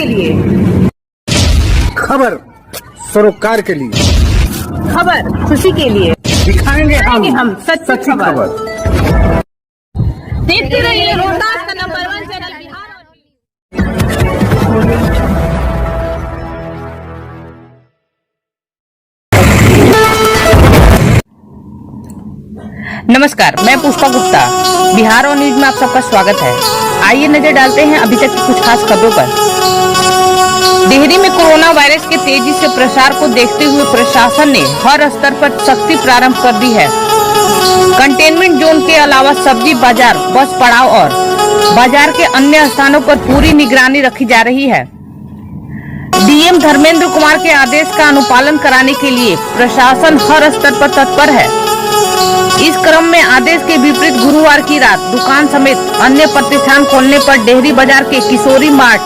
लिए, खबर सरोकार के लिए, खबर खुशी के लिए, दिखाएंगे हम सच्ची खबर। देखते रहिए रोहतास का नंबर 1 चैनल बिहार। नमस्कार, मैं पुष्पा गुप्ता, बिहार और न्यूज में आप सबका स्वागत है। आइए नजर डालते हैं अभी तक की कुछ खास खबरों पर। डिहरी में कोरोना वायरस के तेजी से प्रसार को देखते हुए प्रशासन ने हर स्तर पर सख्ती प्रारंभ कर दी है। कंटेनमेंट जोन के अलावा सब्जी बाजार, बस पड़ाव और बाजार के अन्य स्थानों पर पूरी निगरानी रखी जा रही है। डीएम धर्मेंद्र कुमार के आदेश का अनुपालन कराने के लिए प्रशासन हर स्तर पर तत्पर है। इस क्रम में आदेश के विपरीत गुरुवार की रात दुकान समेत अन्य प्रतिष्ठान खोलने पर डेहरी बाजार के किशोरी मार्ट,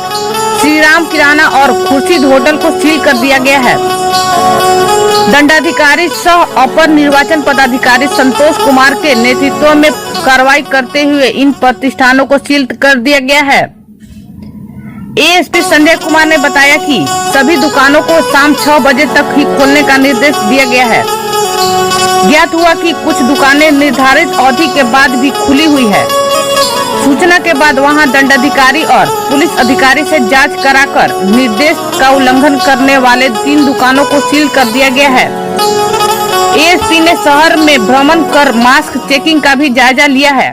श्री राम किराना और खुर्शीद होटल को सील कर दिया गया है। दंडाधिकारी सह अपर निर्वाचन पदाधिकारी संतोष कुमार के नेतृत्व में कार्रवाई करते हुए इन प्रतिष्ठानों को सील कर दिया गया है। एएसपी संजय कुमार ने बताया कि सभी दुकानों को शाम 6 बजे तक ही खोलने का निर्देश दिया गया है। ज्ञात हुआ कि कुछ दुकानें निर्धारित अवधि के बाद भी खुली हुई है। सूचना के बाद वहां दंडाधिकारी और पुलिस अधिकारी से जांच कराकर निर्देश का उल्लंघन करने वाले 3 दुकानों को सील कर दिया गया है। एएसपी ने शहर में भ्रमण कर मास्क चेकिंग का भी जायजा लिया है।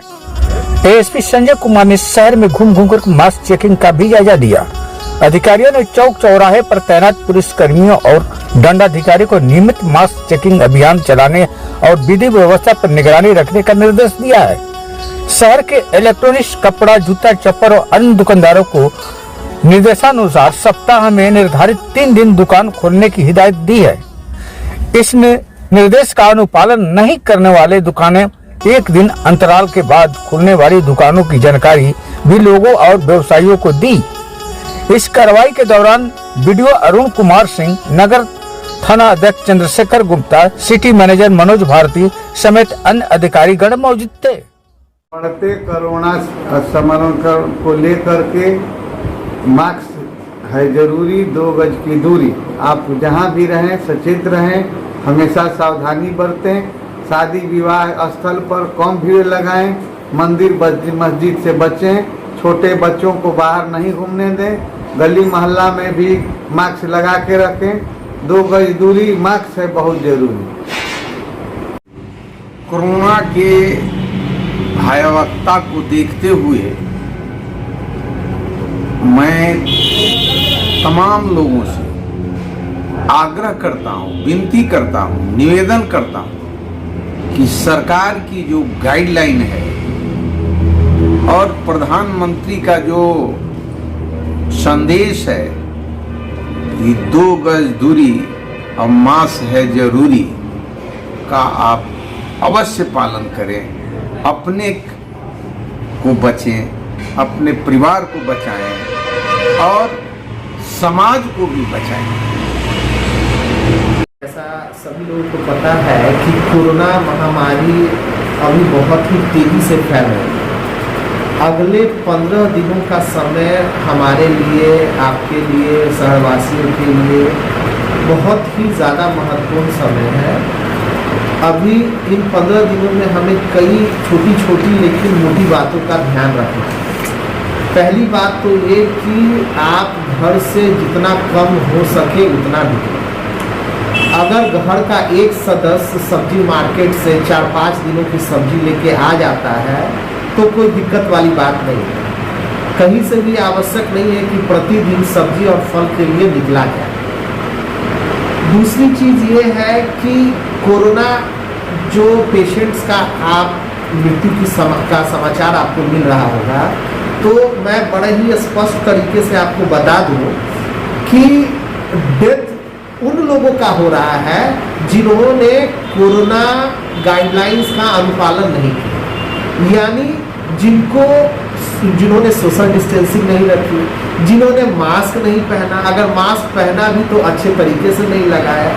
एएसपी संजय कुमार ने शहर में घूम कर मास्क चेकिंग का भी जायजा दिया। अधिकारियों ने चौक चौराहे पर तैनात पुलिस कर्मियों और दंडाधिकारी को नियमित मास्क चेकिंग अभियान चलाने और विधि व्यवस्था पर निगरानी रखने का निर्देश दिया है। शहर के इलेक्ट्रॉनिक्स, कपड़ा, जूता, चप्पल और अन्य दुकानदारों को निर्देशानुसार सप्ताह में निर्धारित 3 दिन दुकान खोलने की हिदायत दी है। इस निर्देश का अनुपालन नहीं करने वाले दुकानें 1 दिन अंतराल के बाद खुलने वाली दुकानों की जानकारी भी लोगों और व्यवसायियों को दी। इस कार्रवाई के दौरान बीडीओ अरुण कुमार सिंह, नगर थाना अध्यक्ष चंद्रशेखर गुप्ता, सिटी मैनेजर मनोज भारती समेत अन्य अधिकारी गण मौजूद थे। बढ़ते कोरोना संक्रमण को लेकर के मास्क है जरूरी, 2 गज की दूरी। आप जहां भी रहें सचेत रहें, हमेशा सावधानी बरतें। शादी विवाह स्थल पर कम भीड़ लगाएं, मंदिर मस्जिद से बचें, छोटे बच्चों को बाहर नहीं घूमने दें, गली मोहल्ला में भी मास्क लगा के रखें। 2 गज दूरी, मास्क है बहुत जरूरी। कोरोना के भयावहता को देखते हुए मैं तमाम लोगों से आग्रह करता हूं, विनती करता हूं, निवेदन करता हूं कि सरकार की जो गाइडलाइन है और प्रधानमंत्री का जो संदेश है कि 2 गज दूरी और मास्क है जरूरी का आप अवश्य पालन करें। अपने को बचें, अपने परिवार को बचाएं और समाज को भी बचाएं। ऐसा सभी लोगों को पता है कि कोरोना महामारी अभी बहुत ही तेजी से फैल रही है। अगले 15 दिनों का समय हमारे लिए, आपके लिए, शहरवासियों के लिए बहुत ही ज़्यादा महत्वपूर्ण समय है। अभी इन 15 दिनों में हमें कई छोटी छोटी लेकिन मोटी बातों का ध्यान रखना है। पहली बात तो ये कि आप घर से जितना कम हो सके उतना निकलें। अगर घर का एक सदस्य सब्जी मार्केट से 4-5 दिनों की सब्जी लेके आ जाता है तो कोई दिक्कत वाली बात नहीं है। कहीं से भी आवश्यक नहीं है कि प्रतिदिन सब्जी और फल के लिए निकला जाए। दूसरी चीज़ ये है कि कोरोना जो पेशेंट्स का आप मृत्यु का समाचार आपको मिल रहा होगा, तो मैं बड़े ही स्पष्ट तरीके से आपको बता दूं कि डेथ उन लोगों का हो रहा है जिन्होंने कोरोना गाइडलाइंस का अनुपालन नहीं किया, यानी जिन्होंने सोशल डिस्टेंसिंग नहीं रखी, जिन्होंने मास्क नहीं पहना, अगर मास्क पहना भी तो अच्छे तरीके से नहीं लगाया,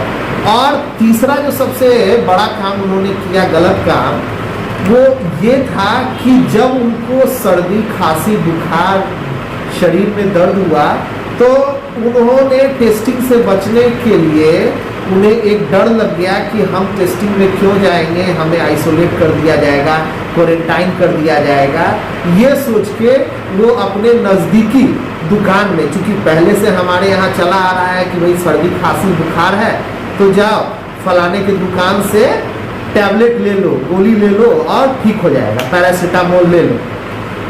और तीसरा जो सबसे बड़ा काम उन्होंने किया, गलत काम, वो ये था कि जब उनको सर्दी, खांसी, बुखार, शरीर में दर्द हुआ तो उन्होंने टेस्टिंग से बचने के लिए उन्हें एक डर लग गया कि हम टेस्टिंग में क्यों जाएंगे, हमें आइसोलेट कर दिया जाएगा, क्वारंटाइन कर दिया जाएगा। ये सोच के वो अपने नज़दीकी दुकान में, चूँकि पहले से हमारे यहाँ चला आ रहा है कि भाई सर्दी खांसी बुखार है तो जाओ फलाने की दुकान से टैबलेट ले लो, गोली ले लो और ठीक हो जाएगा, पैरासीटामोल ले लो।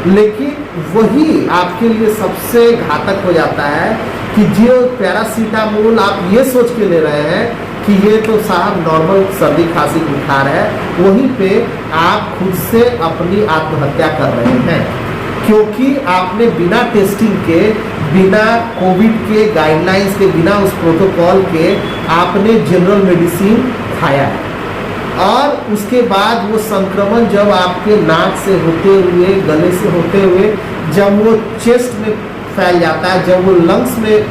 लेकिन वही आपके लिए सबसे घातक हो जाता है कि जो पैरासीटामोल आप ये सोच के ले रहे हैं कि ये तो साहब नॉर्मल सर्दी खांसी बुखार है, वहीं पे आप खुद से अपनी आत्महत्या कर रहे हैं, क्योंकि आपने बिना टेस्टिंग के, बिना कोविड के गाइडलाइंस के, बिना उस प्रोटोकॉल के आपने जनरल मेडिसिन खाया है। और उसके बाद वो संक्रमण जब आपके नाक से होते हुए, गले से होते हुए, जब वो चेस्ट में फैल जाता है, जब वो लंग्स में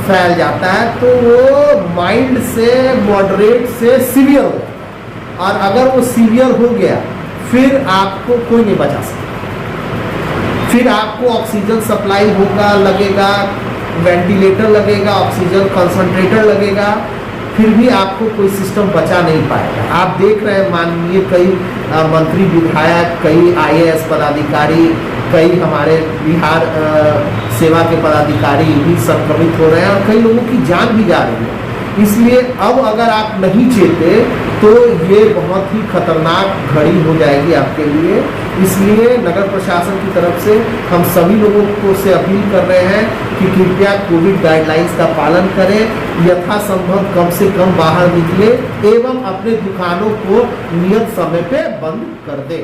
फैल जाता है, तो वो माइल्ड से मॉडरेट से सीवियर हो जाता है। और अगर वो सीवियर हो गया फिर आपको कोई नहीं बचा सकता। फिर आपको ऑक्सीजन सप्लाई होगा, लगेगा, वेंटिलेटर लगेगा, ऑक्सीजन कंसंट्रेटर लगेगा, फिर भी आपको कोई सिस्टम बचा नहीं पाएगा। आप देख रहे हैं माननीय कई मंत्री विधायक, कई IAS पदाधिकारी, कई हमारे बिहार सेवा के पदाधिकारी भी संक्रमित हो रहे हैं और कई लोगों की जान भी जा रही है। इसलिए अब अगर आप नहीं चेते तो ये बहुत ही खतरनाक घड़ी हो जाएगी आपके लिए। इसलिए नगर प्रशासन की तरफ से हम सभी लोगों को से अपील कर रहे हैं कि कृपया कोविड गाइडलाइंस का पालन करें, यथासंभव कम से कम बाहर निकले एवं अपने दुकानों को नियत समय पे बंद कर दें।